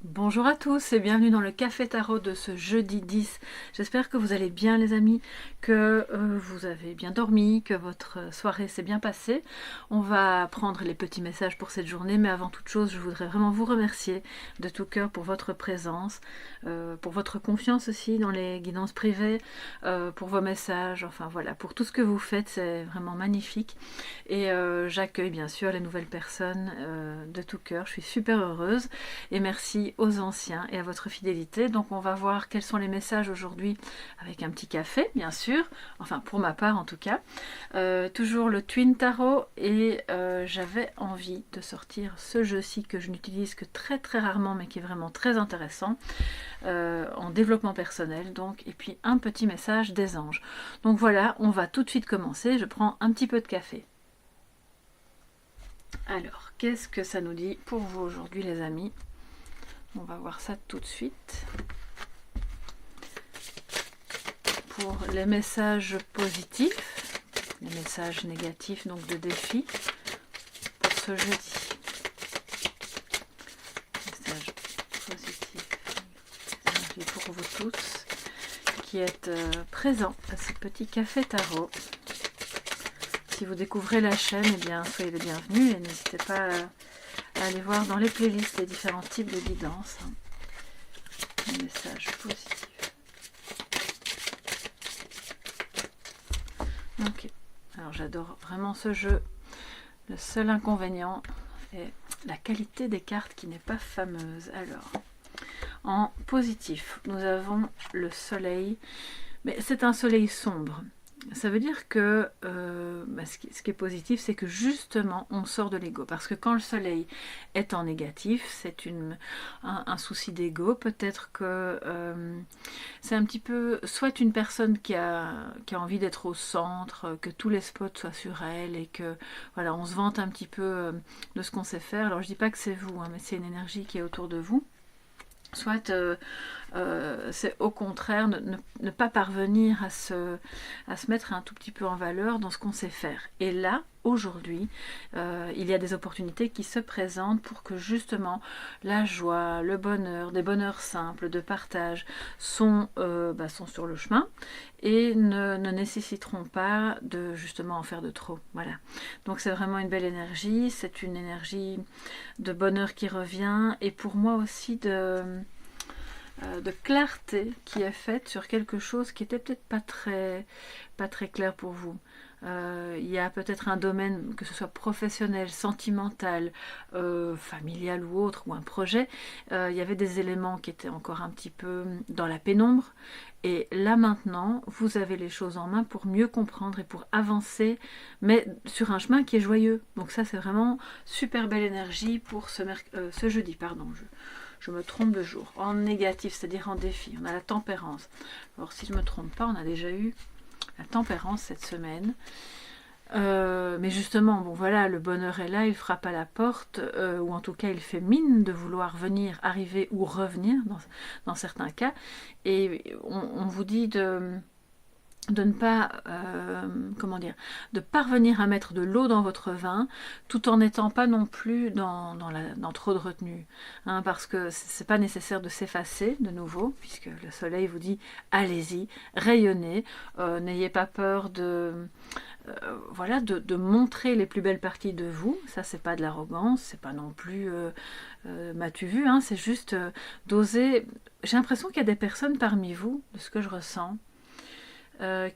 Bonjour à tous et bienvenue dans le Café Tarot de ce jeudi 10. J'espère que vous allez bien les amis, que vous avez bien dormi, que votre soirée s'est bien passée. On va prendre les petits messages pour cette journée, mais avant toute chose, je voudrais vraiment vous remercier de tout cœur pour votre présence, pour votre confiance aussi dans les guidances privées, pour vos messages, enfin voilà, pour tout ce que vous faites, c'est vraiment magnifique. Et j'accueille bien sûr les nouvelles personnes de tout cœur, je suis super heureuse et merci aux anciens et à votre fidélité. Donc on va voir quels sont les messages aujourd'hui avec un petit café bien sûr, enfin pour ma part en tout cas. Toujours le Twin Tarot et j'avais envie de sortir ce jeu-ci que je n'utilise que très rarement mais qui est vraiment très intéressant en développement personnel donc, et puis un petit message des anges. Donc voilà, on va tout de suite commencer, je prends un petit peu de café. Alors, qu'est-ce que ça nous dit pour vous aujourd'hui les amis? On va voir ça tout de suite. Pour les messages positifs, les messages négatifs, donc de défi, pour ce jeudi. Message positif pour vous tous qui êtes présents à ce petit café tarot. Si vous découvrez la chaîne, eh bien, soyez les bienvenus et n'hésitez pas à aller voir dans les playlists les différents types de guidance. Un message positif. Ok, alors j'adore vraiment ce jeu. Le seul inconvénient est la qualité des cartes qui n'est pas fameuse. Alors, en positif, nous avons le soleil, mais c'est un soleil sombre. Ça veut dire que ce qui est positif, c'est que justement on sort de l'ego. Parce que quand le soleil est en négatif, c'est un souci d'ego. Peut-être que c'est un petit peu soit une personne qui a envie d'être au centre, que tous les spots soient sur elle et que voilà, on se vante un petit peu de ce qu'on sait faire. Alors je dis pas que c'est vous, hein, mais c'est une énergie qui est autour de vous. Soit c'est au contraire ne pas parvenir à se mettre un tout petit peu en valeur dans ce qu'on sait faire. Et là, aujourd'hui, il y a des opportunités qui se présentent pour que justement la joie, le bonheur, des bonheurs simples de partage sont sur le chemin et ne nécessiteront pas de justement en faire de trop. Voilà. Donc c'est vraiment une belle énergie, c'est une énergie de bonheur qui revient et pour moi aussi de clarté qui est faite sur quelque chose qui était peut-être pas très clair pour vous. Il y a peut-être un domaine, que ce soit professionnel, sentimental, familial ou autre, ou un projet, il y avait des éléments qui étaient encore un petit peu dans la pénombre. Et là maintenant, vous avez les choses en main pour mieux comprendre et pour avancer, mais sur un chemin qui est joyeux. Donc ça, c'est vraiment super belle énergie pour ce jeudi. Pardon, je me trompe de jour. En négatif, c'est-à-dire en défi, on a la tempérance. Alors si je ne me trompe pas, on a déjà eu la tempérance cette semaine. Mais justement, bon voilà, le bonheur est là, il frappe à la porte, ou en tout cas il fait mine de vouloir venir, arriver ou revenir dans certains cas. Et on vous dit de ne pas, de parvenir à mettre de l'eau dans votre vin, tout en n'étant pas non plus dans trop de retenue, hein, parce que c'est pas nécessaire de s'effacer de nouveau, puisque le soleil vous dit allez-y, rayonnez, n'ayez pas peur de montrer les plus belles parties de vous. Ça, c'est pas de l'arrogance, c'est pas non plus m'as-tu vu, hein, c'est juste d'oser. J'ai l'impression qu'il y a des personnes parmi vous, de ce que je ressens,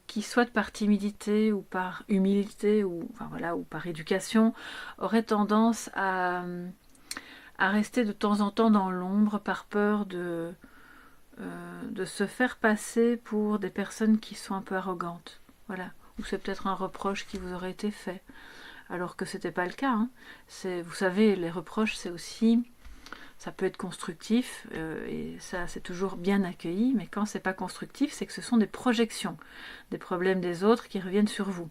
qui soit par timidité ou par humilité ou par éducation auraient tendance à rester de temps en temps dans l'ombre par peur de se faire passer pour des personnes qui sont un peu arrogantes. Voilà. Ou c'est peut-être un reproche qui vous aurait été fait alors que c'était pas le cas, hein. Vous savez, les reproches c'est aussi, ça peut être constructif et ça c'est toujours bien accueilli, mais quand c'est pas constructif, c'est que ce sont des projections, des problèmes des autres qui reviennent sur vous.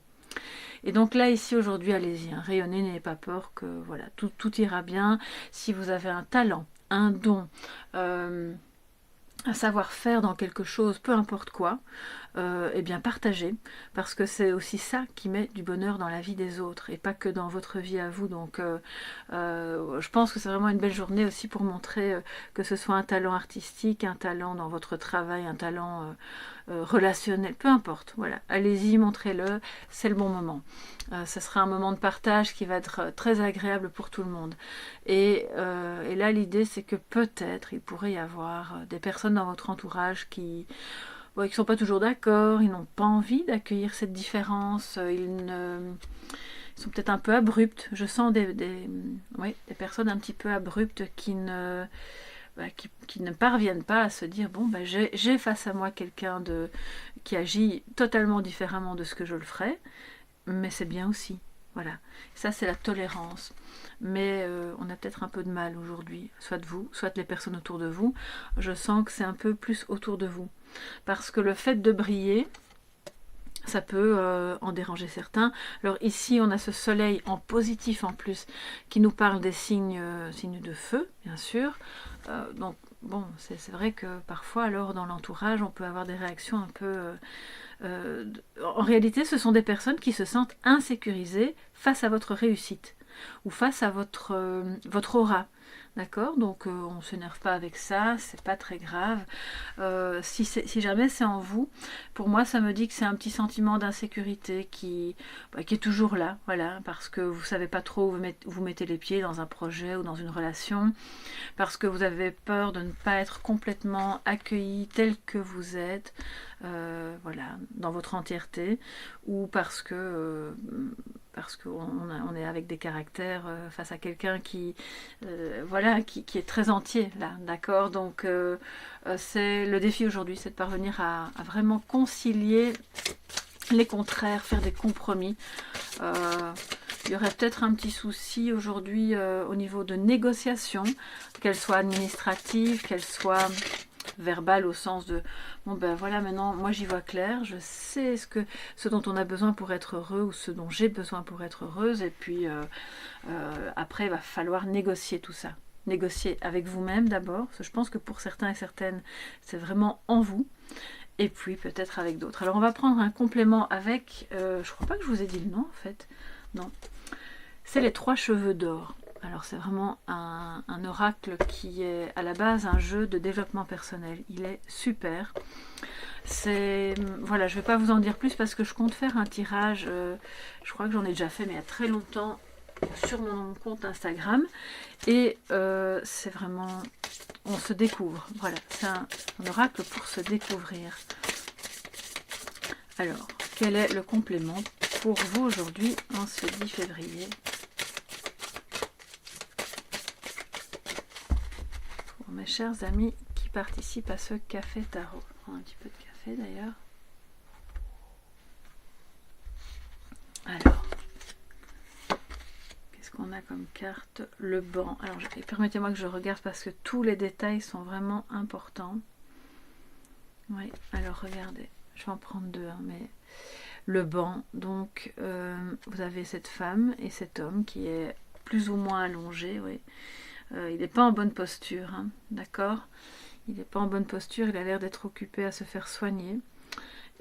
Et donc là ici aujourd'hui, allez-y, hein, rayonnez, n'ayez pas peur que voilà, tout ira bien. Si vous avez un talent, un don, un savoir-faire dans quelque chose, peu importe quoi, eh bien partagez, parce que c'est aussi ça qui met du bonheur dans la vie des autres, et pas que dans votre vie à vous. Donc je pense que c'est vraiment une belle journée aussi pour montrer que ce soit un talent artistique, un talent dans votre travail, un talent relationnel, peu importe, voilà, allez-y, montrez-le, c'est le bon moment. Ce sera un moment de partage qui va être très agréable pour tout le monde. Et là, l'idée, c'est que peut-être il pourrait y avoir des personnes dans votre entourage qui ne sont pas toujours d'accord, ils n'ont pas envie d'accueillir cette différence, ils sont peut-être un peu abruptes. Je sens des personnes un petit peu abruptes qui ne parviennent pas à se dire bon, j'ai face à moi quelqu'un qui agit totalement différemment de ce que je le ferais, mais c'est bien aussi. Voilà, ça c'est la tolérance. Mais on a peut-être un peu de mal aujourd'hui, soit vous, soit les personnes autour de vous. Je sens que c'est un peu plus autour de vous. Parce que le fait de briller, ça peut en déranger certains. Alors ici, on a ce soleil en positif en plus, qui nous parle des signes de feu, bien sûr. Donc, bon, c'est vrai que parfois, alors, dans l'entourage, on peut avoir des réactions un peu... en réalité, ce sont des personnes qui se sentent insécurisées face à votre réussite ou face à votre aura. D'accord, donc on ne s'énerve pas avec ça, c'est pas très grave. Si jamais c'est en vous, pour moi ça me dit que c'est un petit sentiment d'insécurité qui est toujours là, voilà, parce que vous savez pas trop où vous mettez les pieds dans un projet ou dans une relation, parce que vous avez peur de ne pas être complètement accueilli tel que vous êtes, voilà, dans votre entièreté, ou parce qu'on est avec des caractères face à quelqu'un qui est très entier là, d'accord. Donc c'est le défi aujourd'hui, c'est de parvenir à vraiment concilier les contraires, faire des compromis. Il y aurait peut-être un petit souci aujourd'hui au niveau de négociation, qu'elle soit administrative, qu'elle soit verbale au sens de bon ben voilà, maintenant moi j'y vois clair, je sais ce dont on a besoin pour être heureux ou ce dont j'ai besoin pour être heureuse, et puis après il va falloir négocier tout ça, négocier avec vous-même d'abord, parce que je pense que pour certains et certaines c'est vraiment en vous, et puis peut-être avec d'autres. Alors on va prendre un complément avec, je crois pas que je vous ai dit le nom en fait, non, c'est les 3 cheveux d'or. Alors c'est vraiment un oracle qui est à la base un jeu de développement personnel. Il est super. Voilà, je ne vais pas vous en dire plus parce que je compte faire un tirage. Je crois que j'en ai déjà fait, mais il y a très longtemps, sur mon compte Instagram. Et c'est vraiment... On se découvre. Voilà, c'est un oracle pour se découvrir. Alors, quel est le complément pour vous aujourd'hui en ce 10 février ? Mes chers amis qui participent à ce café tarot. Je prends un petit peu de café d'ailleurs. Alors, qu'est-ce qu'on a comme carte? Le banc. Alors, permettez-moi que je regarde parce que tous les détails sont vraiment importants. Oui, alors regardez, je vais en prendre 2, hein, mais le banc. Donc, vous avez cette femme et cet homme qui est plus ou moins allongé, oui. Il n'est pas en bonne posture, hein, d'accord? Il n'est pas en bonne posture, il a l'air d'être occupé à se faire soigner.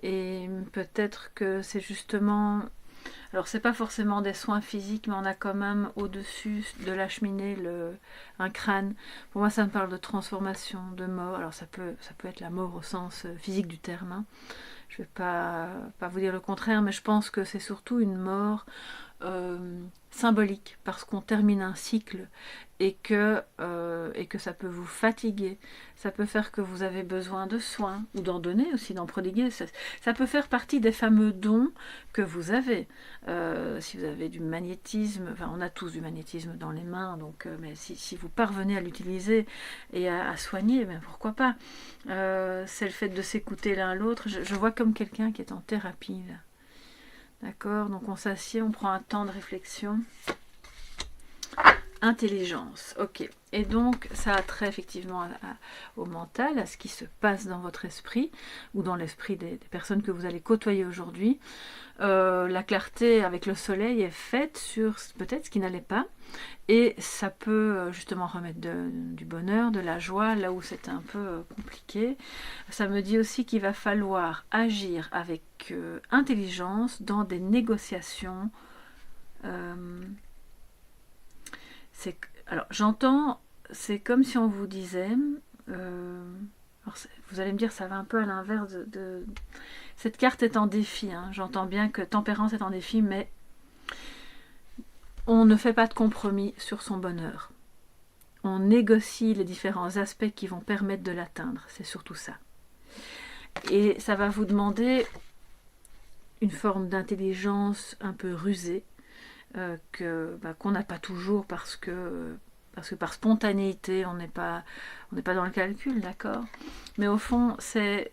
Et peut-être que c'est justement... Alors, c'est pas forcément des soins physiques, mais on a quand même au-dessus de la cheminée un crâne. Pour moi, ça me parle de transformation, de mort. Alors, ça peut être la mort au sens physique du terme, hein. Je ne vais pas vous dire le contraire, mais je pense que c'est surtout une mort symbolique, parce qu'on termine un cycle et que ça peut vous fatiguer, ça peut faire que vous avez besoin de soins, ou d'en donner aussi, d'en prodiguer, ça peut faire partie des fameux dons que vous avez. Si vous avez du magnétisme, enfin on a tous du magnétisme dans les mains, donc, mais si vous parvenez à l'utiliser et à soigner, ben pourquoi pas. C'est le fait de s'écouter l'un l'autre, je vois comme quelqu'un qui est en thérapie là. D'accord, donc on s'assied, on prend un temps de réflexion. intelligence. Ok. Et donc, ça a trait effectivement au mental, à ce qui se passe dans votre esprit, ou dans l'esprit des personnes que vous allez côtoyer aujourd'hui. La clarté avec le soleil est faite sur peut-être ce qui n'allait pas, et ça peut justement remettre du bonheur, de la joie, là où c'était un peu compliqué. Ça me dit aussi qu'il va falloir agir avec intelligence dans des négociations. Alors j'entends, c'est comme si on vous disait, alors vous allez me dire ça va un peu à l'inverse cette carte est en défi, hein. J'entends bien que tempérance est en défi, mais on ne fait pas de compromis sur son bonheur. On négocie les différents aspects qui vont permettre de l'atteindre, c'est surtout ça. Et ça va vous demander une forme d'intelligence un peu rusée, qu'on n'a pas toujours parce que par spontanéité, on n'est pas dans le calcul, d'accord? Mais au fond, c'est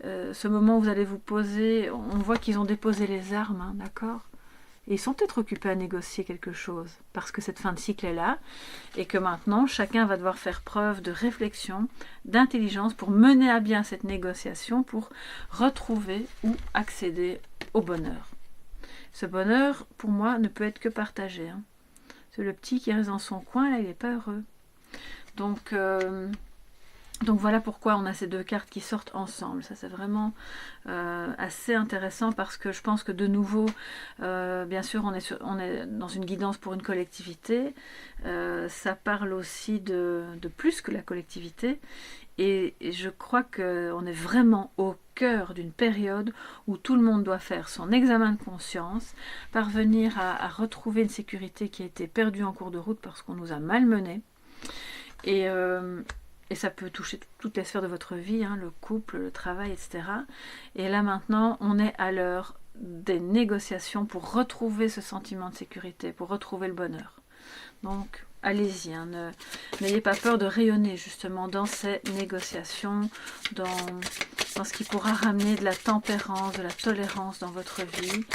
ce moment où vous allez vous poser, on voit qu'ils ont déposé les armes, hein, d'accord? Et ils sont peut-être occupés à négocier quelque chose, parce que cette fin de cycle est là, et que maintenant, chacun va devoir faire preuve de réflexion, d'intelligence, pour mener à bien cette négociation, pour retrouver ou accéder au bonheur. Ce bonheur, pour moi, ne peut être que partagé, hein. C'est le petit qui reste dans son coin, là, il n'est pas heureux. Donc voilà pourquoi on a ces deux cartes qui sortent ensemble. Ça, c'est vraiment assez intéressant, parce que je pense que de nouveau, bien sûr, on est dans une guidance pour une collectivité. Ça parle aussi de plus que la collectivité. Et je crois qu'on est vraiment au cœur d'une période où tout le monde doit faire son examen de conscience, parvenir à retrouver une sécurité qui a été perdue en cours de route parce qu'on nous a malmenés. Et ça peut toucher toutes les sphères de votre vie, hein, le couple, le travail, etc. Et là maintenant, on est à l'heure des négociations pour retrouver ce sentiment de sécurité, pour retrouver le bonheur. Donc, allez-y, hein, n'ayez pas peur de rayonner justement dans ces négociations, dans ce qui pourra ramener de la tempérance, de la tolérance dans votre vie,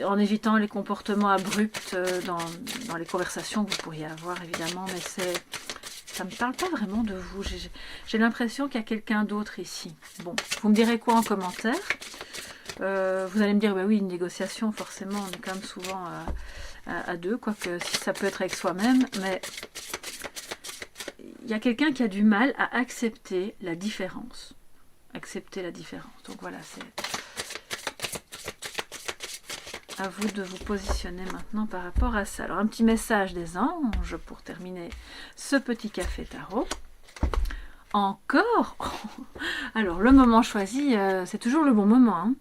en évitant les comportements abrupts dans les conversations que vous pourriez avoir, évidemment, mais ça ne me parle pas vraiment de vous. J'ai l'impression qu'il y a quelqu'un d'autre ici. Bon, vous me direz quoi en commentaire? Vous allez me dire, bah oui, une négociation, forcément, on est quand même souvent à deux, quoique si ça peut être avec soi-même, mais il y a quelqu'un qui a du mal à accepter la différence. Accepter la différence. Donc voilà, c'est à vous de vous positionner maintenant par rapport à ça. Alors un petit message des anges pour terminer ce petit café tarot. Encore? Alors le moment choisi, c'est toujours le bon moment, hein.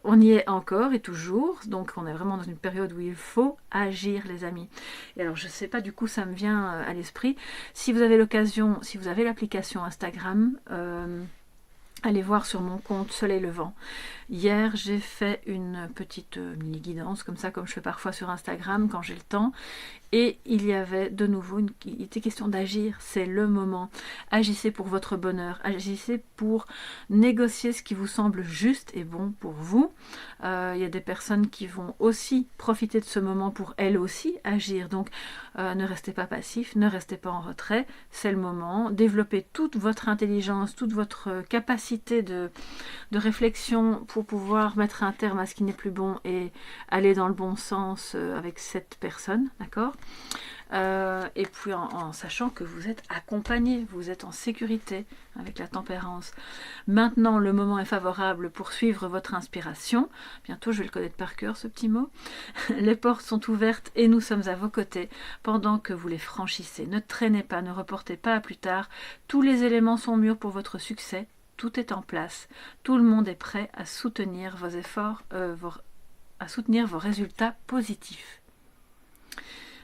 On y est encore et toujours, donc on est vraiment dans une période où il faut agir, les amis. Et alors je sais pas, du coup ça me vient à l'esprit, si vous avez l'occasion, si vous avez l'application Instagram, allez voir sur mon compte Soleil Levant. Hier, j'ai fait une petite mini guidance, comme ça, comme je fais parfois sur Instagram quand j'ai le temps. Et il y avait de nouveau, il était question d'agir, c'est le moment. Agissez pour votre bonheur, agissez pour négocier ce qui vous semble juste et bon pour vous. Il y a des personnes qui vont aussi profiter de ce moment pour elles aussi agir. Donc ne restez pas passif, ne restez pas en retrait, c'est le moment. Développez toute votre intelligence, toute votre capacité de réflexion pour pouvoir mettre un terme à ce qui n'est plus bon et aller dans le bon sens avec cette personne, d'accord? Et puis en sachant que vous êtes accompagné, vous êtes en sécurité avec la tempérance. Maintenant, le moment est favorable pour suivre votre inspiration. Bientôt, je vais le connaître par cœur, ce petit mot. Les portes sont ouvertes et nous sommes à vos côtés pendant que vous les franchissez. Ne traînez pas, ne reportez pas à plus tard. Tous les éléments sont mûrs pour votre succès. Tout est en place. Tout le monde est prêt à soutenir vos efforts, à soutenir vos résultats positifs.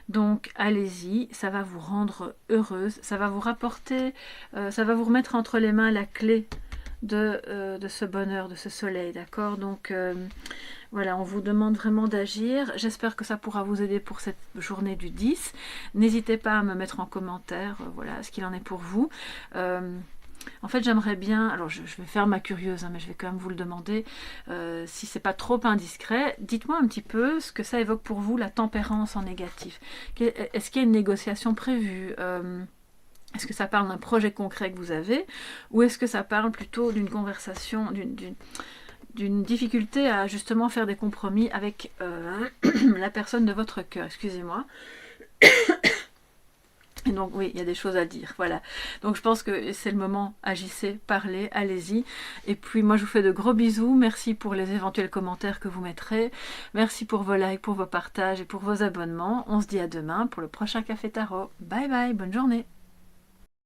Donc allez-y, ça va vous rendre heureuse, ça va vous rapporter, ça va vous remettre entre les mains la clé de ce bonheur, de ce soleil, d'accord? Donc voilà, on vous demande vraiment d'agir. J'espère que ça pourra vous aider pour cette journée du 10. N'hésitez pas à me mettre en commentaire, voilà, ce qu'il en est pour vous. En fait, j'aimerais bien, alors je vais faire ma curieuse, hein, mais je vais quand même vous le demander, si c'est pas trop indiscret, dites-moi un petit peu ce que ça évoque pour vous, la tempérance en négatif. Est-ce qu'il y a une négociation prévue? Est-ce que ça parle d'un projet concret que vous avez, ou est-ce que ça parle plutôt d'une conversation, d'une difficulté à justement faire des compromis avec la personne de votre cœur? Excusez-moi. Et donc oui, il y a des choses à dire, voilà. Donc je pense que c'est le moment, agissez, parlez, allez-y. Et puis moi je vous fais de gros bisous, merci pour les éventuels commentaires que vous mettrez, merci pour vos likes, pour vos partages et pour vos abonnements. On se dit à demain pour le prochain Café Tarot. Bye bye, bonne journée.